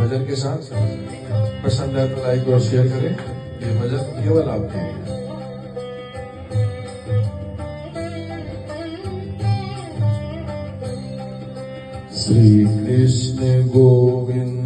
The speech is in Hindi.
भजन के साथ पसंद है तो लाइक और शेयर करें। ये भजन केवल आपके लिए। श्री कृष्ण गोविंद